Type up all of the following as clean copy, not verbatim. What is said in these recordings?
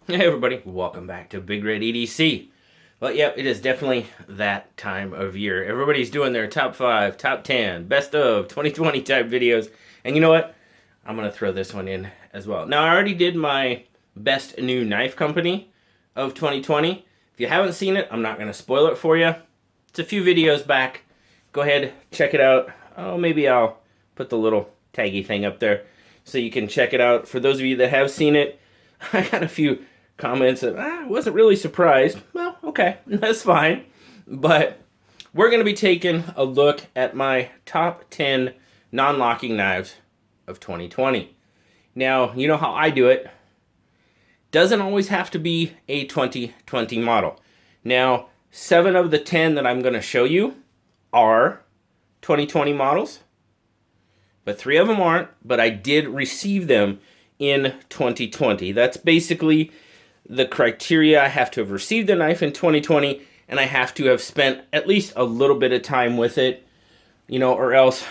Hey everybody, welcome back to BigRedEDC. Well, yeah, it is definitely that time of year. Everybody's doing their top 5, top 10, best of 2020 type videos. And you know what? I'm going to throw this one in as well. Now, I already did my best new knife company of 2020. If you haven't seen it, I'm not going to spoil it for you. It's a few videos back. Go ahead, check it out. Oh, maybe I'll put the little taggy thing up there so you can check it out. For those of you that have seen it, I got a few comments that I wasn't really surprised. Well, okay, that's fine. But we're going to be taking a look at my top 10 non-locking knives of 2020. Now, you know how I do it. Doesn't always have to be a 2020 model. Now, 7 of the 10 that I'm going to show you are 2020 models, but 3 of them aren't, but I did receive them in 2020. That's basically the criteria. I have to have received the knife in 2020, and I have to have spent at least a little bit of time with it, or else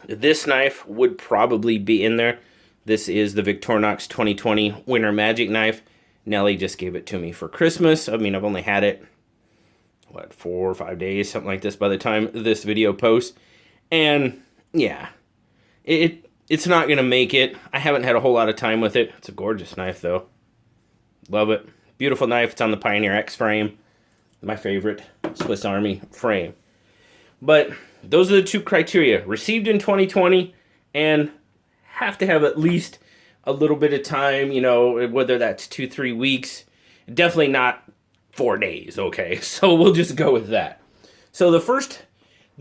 this knife would probably be in there. This is the Victorinox 2020 Winter Magic knife. Nelly just gave it to me for Christmas. I mean, I've only had it, 4 or 5 days, something like this by the time this video posts. And yeah, it's not going to make it. I haven't had a whole lot of time with it. It's a gorgeous knife, though. Love it. Beautiful knife. It's on the Pioneer X frame. My favorite Swiss Army frame. But those are the 2 criteria. Received in 2020 and have to have at least a little bit of time, whether that's 2-3 weeks. Definitely not 4 days, okay? So we'll just go with that. So the first,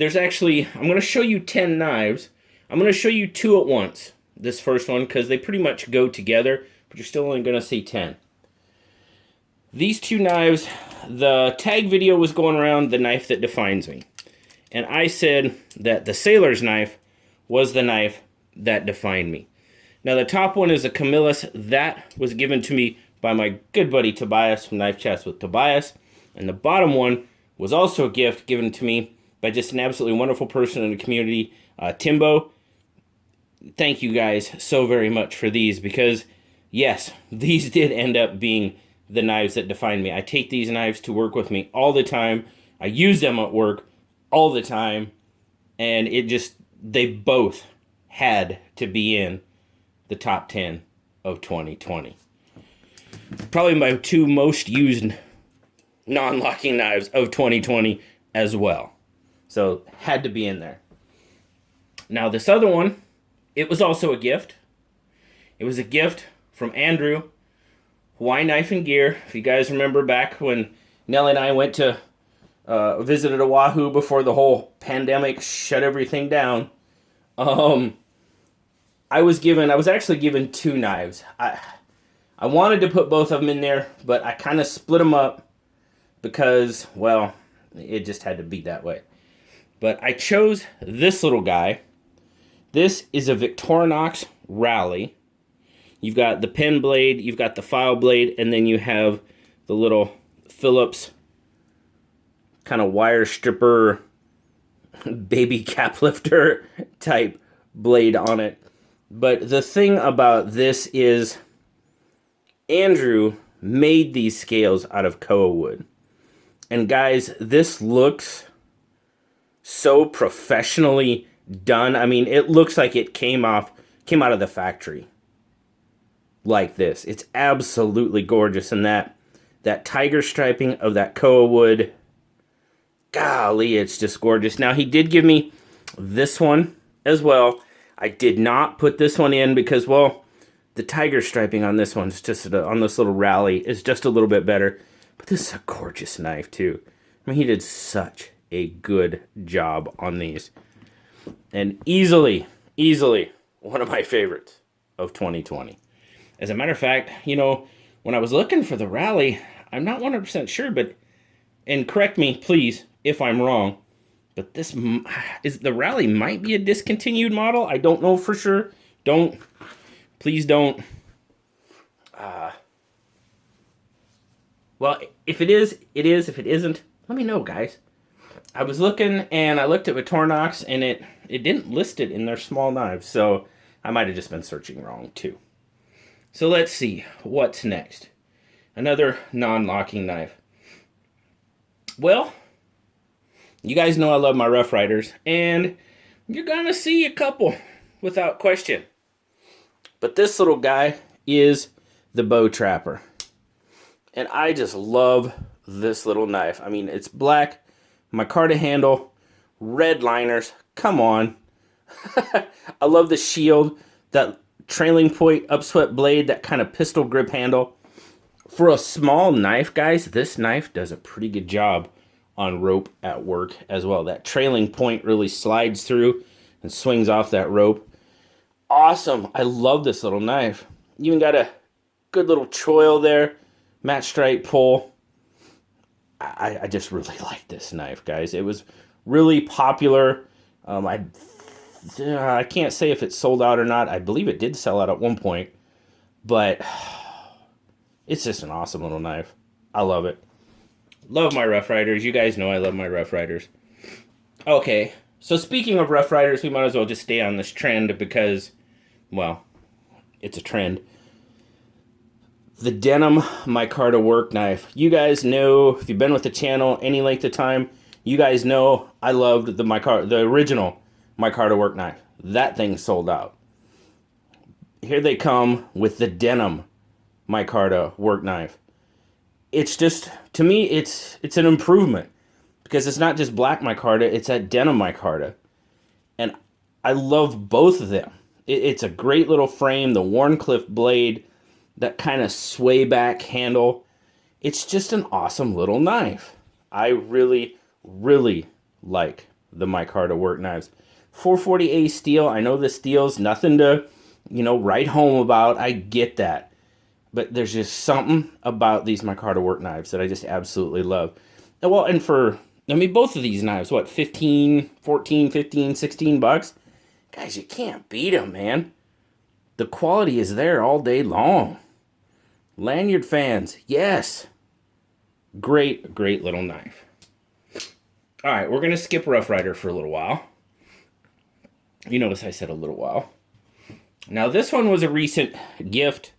I'm going to show you 10 knives. I'm going to show you 2 at once, this first one, because they pretty much go together, but you're still only going to see 10. These 2 knives, the tag video was going around the knife that defines me. And I said that the sailor's knife was the knife that defined me. Now the top one is a Camillus. That was given to me by my good buddy Tobias from Knife Chats with Tobias. And the bottom one was also a gift given to me by just an absolutely wonderful person in the community, Timbo. Thank you guys so very much for these, because yes, these did end up being the knives that define me. I take these knives to work with me all the time. I use them at work all the time, and they both had to be in the top 10 of 2020. Probably my 2 most used non-locking knives of 2020 as well. So had to be in there. Now this other one, it was also a gift. It was a gift from Andrew, Hawaii Knife and Gear. If you guys remember back when Nellie and I went to visited Oahu before the whole pandemic shut everything down, I was actually given 2 knives. I wanted to put both of them in there, but I kind of split them up because, well, it just had to be that way. But I chose this little guy. This is a Victorinox Rally. You've got the pen blade, you've got the file blade, and then you have the little Phillips kind of wire stripper, baby cap lifter type blade on it. But the thing about this is Andrew made these scales out of koa wood. And guys, this looks so professionally done. I mean, it looks like it came out of the factory like this. It's absolutely gorgeous. And that tiger striping of that koa wood, golly, it's just gorgeous. Now, he did give me this one as well. I did not put this one in because, well, the tiger striping on this one is just on this little Rally is just a little bit better. But this is a gorgeous knife too. I mean, he did such a good job on these. And easily one of my favorites of 2020. As a matter of fact, when I was looking for the Rally, I'm not 100% sure, and correct me, please, if I'm wrong, but the Rally might be a discontinued model. I don't know for sure. Please don't. Well, if it is, it is. If it isn't, let me know, guys. I was looking, and I looked at Victorinox, and it didn't list it in their small knives, so I might have just been searching wrong, too. So let's see what's next. Another non-locking knife. Well, you guys know I love my Rough Riders, and you're gonna see a couple without question. But this little guy is the Bow Trapper. And I just love this little knife. I mean, it's black, micarta handle, red liners. Come on. I love the shield, that trailing point upswept blade, that kind of pistol grip handle. For a small knife, guys, this knife does a pretty good job on rope at work as well. That trailing point really slides through and swings off that rope. Awesome. I love this little knife. Even got a good little choil there. Match stripe pull. I just really like this knife, guys. It was really popular. I can't say if it sold out or not. I believe it did sell out at one point. But it's just an awesome little knife. I love it. Love my Rough Riders. You guys know I love my Rough Riders. Okay, so speaking of Rough Riders, we might as well just stay on this trend because, well, it's a trend. The Denim Micarta work knife. You guys know, if you've been with the channel any length of time, you guys know I loved the original Micarta work knife. That thing sold out. Here they come with the Denim Micarta work knife. It's just, to me, it's an improvement because it's not just black micarta, it's that denim micarta. And I love both of them. It's a great little frame, the Warncliffe blade, that kind of sway back handle. It's just an awesome little knife. I really, really like the micarta work knives. 440A steel, I know the steel's nothing to, write home about. I get that. But there's just something about these micarta work knives that I just absolutely love. Well, and both of these knives, what, 14, 15, 16 bucks? Guys, you can't beat them, man. The quality is there all day long. Lanyard fans, yes. Great, great little knife. All right, we're going to skip Rough Rider for a little while. You notice I said a little while. Now, this one was a recent gift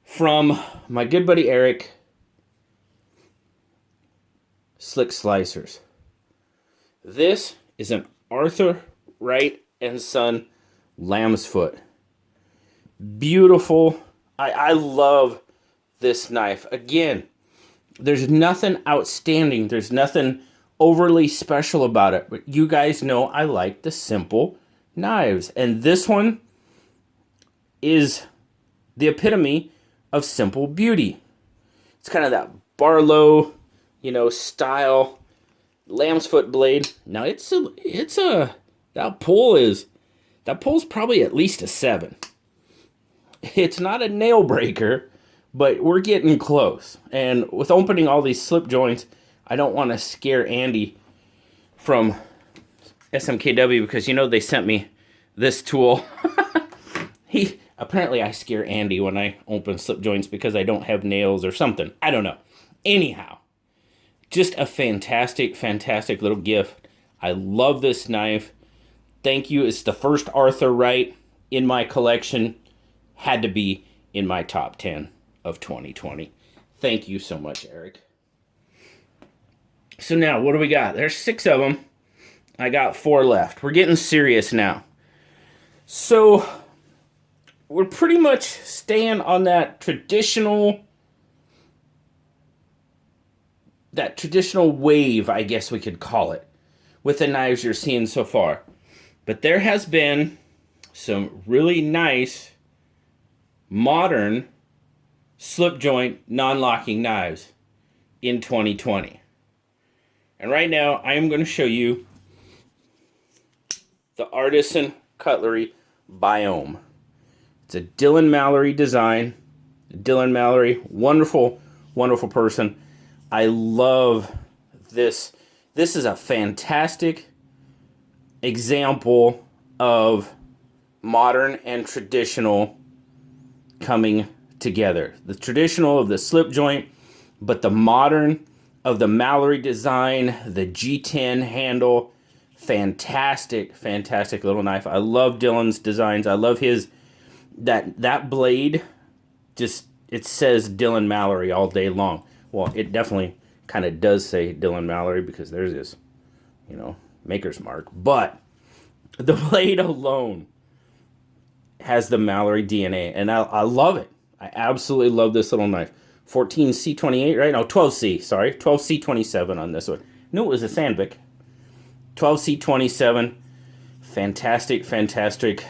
from my good buddy Eric. Slick Slicers. This is an Arthur Wright and Son lamb's foot. Beautiful. I love this knife. Again, there's nothing outstanding. There's nothing overly special about it. But you guys know I like the simple knives. And this one is the epitome of simple beauty. It's kind of that Barlow, style lamb's foot blade. Now that pull's probably at least a 7. It's not a nail breaker, but we're getting close. And with opening all these slip joints, I don't want to scare Andy from SMKW because they sent me this tool. Apparently I scare Andy when I open slip joints because I don't have nails or something. I don't know. Anyhow, just a fantastic, fantastic little gift. I love this knife. Thank you. It's the first Arthur Wright in my collection. Had to be in my top 10 of 2020. Thank you so much, Eric. So now, what do we got? There's 6 of them. I got 4 left. We're getting serious now. So we're pretty much staying on that traditional wave, I guess we could call it, with the knives you're seeing so far. But there has been some really nice, modern, slip joint, non-locking knives in 2020. And right now, I am going to show you the Artisan Cutlery Biome. It's a Dylan Mallory design. Dylan Mallory, wonderful, wonderful person. I love this. This is a fantastic example of modern and traditional coming together. The traditional of the slip joint, but the modern of the Mallory design, the G10 handle. Fantastic, fantastic little knife. I love Dylan's designs. I love his that blade. Just it says Dylan Mallory all day long. Well, it definitely kind of does say Dylan Mallory because there's his, maker's mark. But the blade alone has the Mallory DNA, and I love it. I absolutely love this little knife. 14C28, right? No, 12C, sorry. 12C27 on this one. No, it was a Sandvik. 12C27. Fantastic, fantastic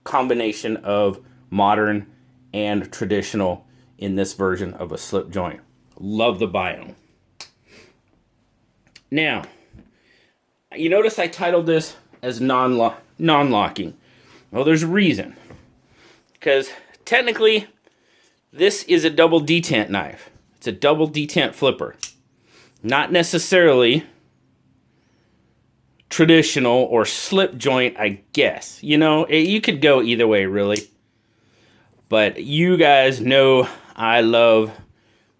combination of modern and traditional in this version of a slip joint. Love the biome. Now, you notice I titled this as non-locking. Well, there's a reason. Because technically, this is a double detent knife. It's a double detent flipper. Not necessarily traditional or slip joint, I guess. You could go either way, really. But you guys know I love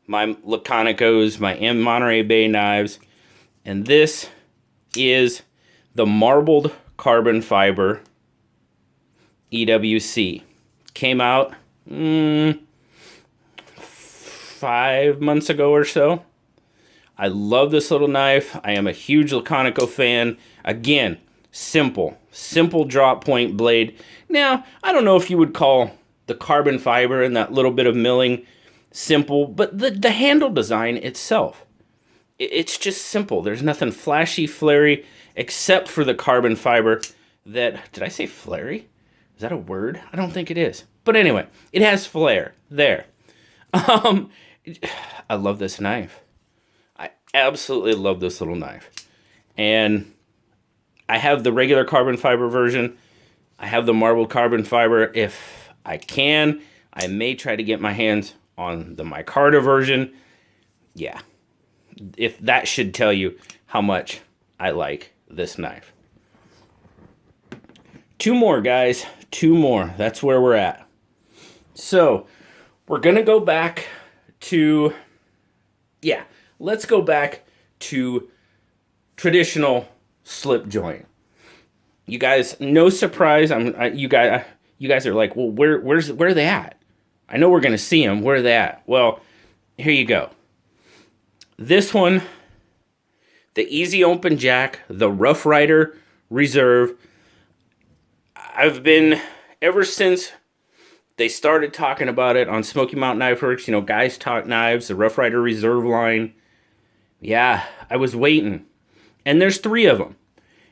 my Laconicos, my Monterey Bay knives. And this is the marbled carbon fiber EWC. Came out 5 months ago or so. I love this little knife. I am a huge Laconico fan. Again, simple drop point blade. Now, I don't know if you would call the carbon fiber and that little bit of milling simple, but the handle design itself, it's just simple. There's nothing flashy, flary, except for the carbon fiber that, did I say flary? Is that a word? I don't think it is. But anyway, it has flair there. I love this knife. I absolutely love this little knife. And I have the regular carbon fiber version. I have the marbled carbon fiber. If I can, I may try to get my hands on the micarta version. Yeah. If that should tell you how much I like this knife. 2 more, guys. 2 more. That's where we're at. So, we're going to go back to... Yeah, let's go back to traditional slip joint. You guys, no surprise, you guys are like, well, where are they at? I know we're going to see them. Where are they at? Well, here you go. This one, the Easy Open Jack, the Rough Rider Reserve. I've been, ever since they started talking about it on Smoky Mountain Knife Works, Guys Talk Knives, the Rough Rider Reserve line. Yeah, I was waiting. And there's 3 of them.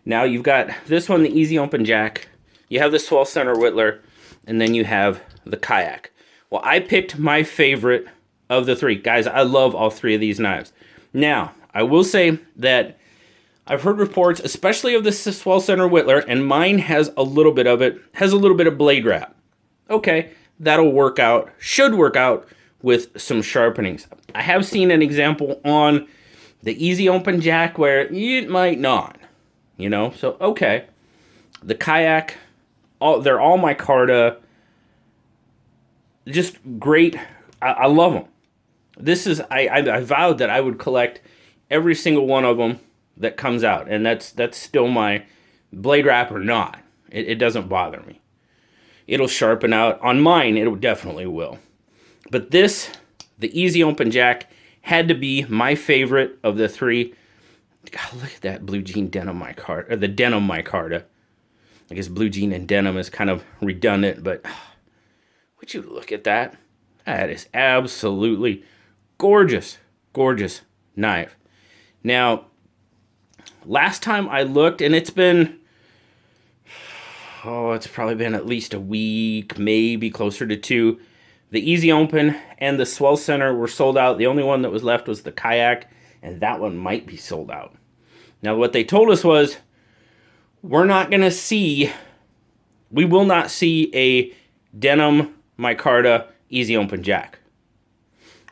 Now you've got this one, the Easy Open Jack. You have the Swell Center Whittler. And then you have the Kayak. Well, I picked my favorite of the 3. Guys, I love all 3 of these knives. Now, I will say that I've heard reports, especially of the Swell Center Whittler, and mine has a little bit of it, has a little bit of blade wrap. Okay, that'll work out, should work out with some sharpenings. I have seen an example on the Easy Open Jack where it might not, so okay. The Kayak, they're all micarta, just great. I love them. This is, I vowed that I would collect every single one of them that comes out, and that's still my blade wrap or not. It doesn't bother me. It'll sharpen out. On mine, it definitely will. But this, the Easy Open Jack, had to be my favorite of the 3. God, look at that blue jean denim micarta, or the denim micarta. I guess blue jean and denim is kind of redundant, but would you look at that? That is absolutely gorgeous, gorgeous knife. Now, last time I looked, and it's been, it's probably been at least a week, maybe closer to 2. The Easy Open and the Swell Center were sold out. The only one that was left was the Kayak, and that one might be sold out. Now, what they told us was, we will not see a denim micarta Easy Open Jack.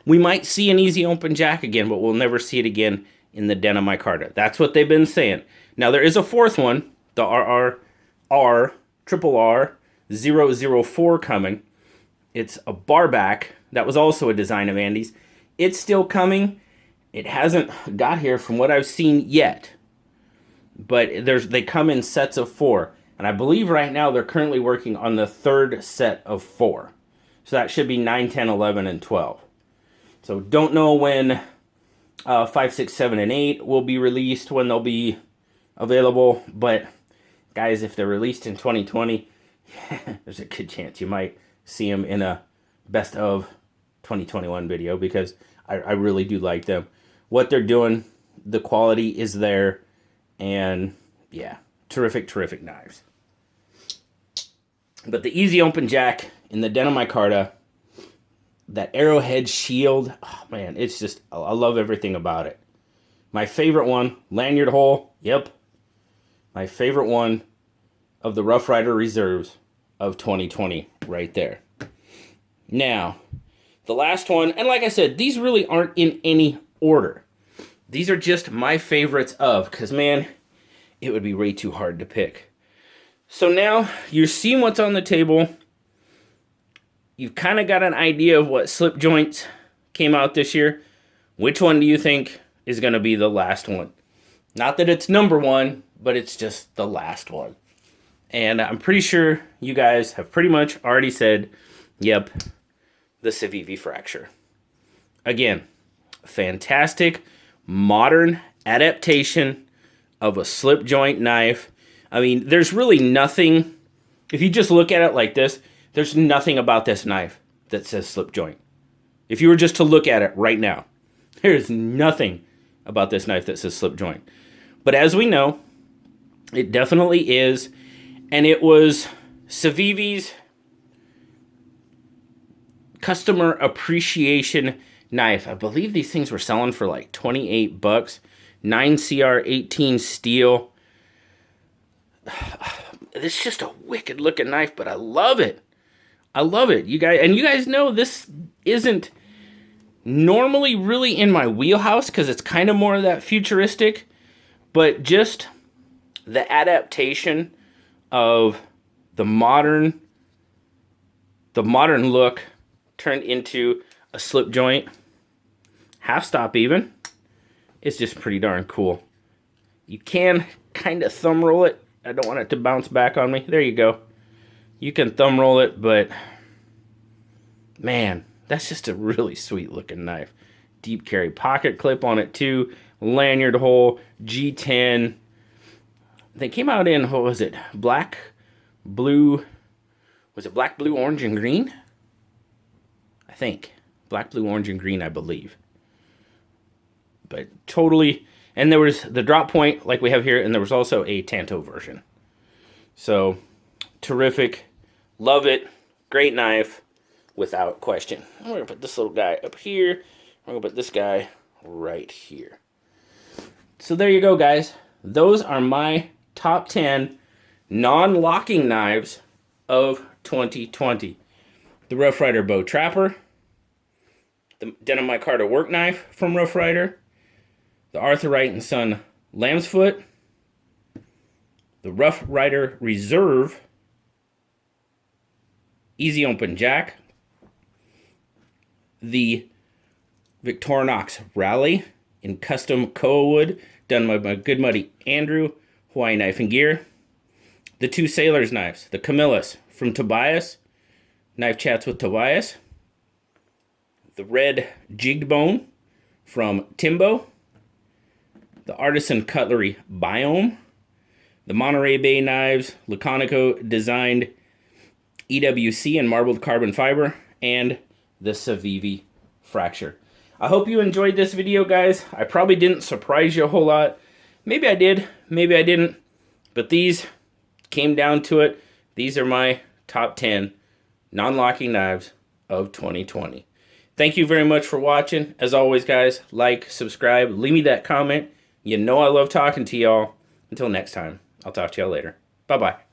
We might see an Easy Open Jack again, but we'll never see it again in the denim micarta. That's what they've been saying. Now, there is a 4th one, the RR 004 coming. It's a barback. That was also a design of Andy's. It's still coming. It hasn't got here from what I've seen yet. But they come in sets of 4. And I believe right now they're currently working on the 3rd set of 4. So that should be 9, 10, 11, and 12. So don't know when 5, 6, 7, and 8 will be released, when they'll be available. But guys, if they're released in 2020, there's a good chance you might see them in a best of 2021 video, because I really do like them. What they're doing, the quality is there, and yeah, terrific knives. But the easy open jack in the Denim Micarta, that arrowhead shield, oh man, it's just, I love everything about it. My favorite one, lanyard hole, yep. My favorite one of the Rough Rider Reserves of 2020, right there. Now, the last one, and like I said, these really aren't in any order. These are just my favorites of, because man, it would be way too hard to pick. So now, you're seeing what's on the table. You've kind of got an idea of what slip joints came out this year. Which one do you think is going to be the last one? Not that it's number one, but it's just the last one. And I'm pretty sure you guys have pretty much already said, yep, the Savivi Fracture. Again, fantastic modern adaptation of a slip joint knife. I mean, there's really nothing, if you just look at it like this, there's nothing about this knife that says slip joint. If you were just to look at it right now, there's nothing about this knife that says slip joint. But as we know, it definitely is, and it was Savivi's customer appreciation knife. I believe these things were selling for like 28 bucks. 9CR18 steel. It's just a wicked looking knife, but I love it. I love it. You guys know this isn't normally really in my wheelhouse, because it's kind of more of that futuristic, but just the adaptation of the modern look turned into a slip joint, half stop even. It's just pretty darn cool. You can kind of thumb roll it. I don't want it to bounce back on me. There you go. You can thumb roll it, but man, that's just a really sweet looking knife. Deep carry pocket clip on it too. Lanyard hole, G10. They came out in, what was it? Black, blue. Was it black, blue, orange, and green? I think. Black, blue, orange, and green, I believe. But totally, and there was the drop point like we have here, and there was also a Tanto version. So, terrific. Love it. Great knife, without question. I'm going to put this little guy up here. I'm going to put this guy right here. So there you go, guys. Those are my top 10 non-locking knives of 2020. The Rough Rider Bow Trapper. The Denim Micarta work knife from Rough Rider. The Arthur Wright & Son Lamb's Foot. The Rough Rider Reserve Easy Open Jack. The Victorinox Rally in custom koa wood, done by my good buddy Andrew, Hawaii Knife and Gear. The two Sailors knives, the Camillus from Tobias, Knife Chats with Tobias. The red jigged bone from Timbo. The Artisan Cutlery Biome. The Monterey Bay knives, Laconico designed EWC and marbled carbon fiber. And the Savivi Fracture. I hope you enjoyed this video, guys. I probably didn't surprise you a whole lot. Maybe I did, maybe I didn't. But these came down to it. These are my top 10 non-locking knives of 2020. Thank you very much for watching. As always, guys, like, subscribe, leave me that comment. You know I love talking to y'all. Until next time, I'll talk to y'all later. Bye-bye.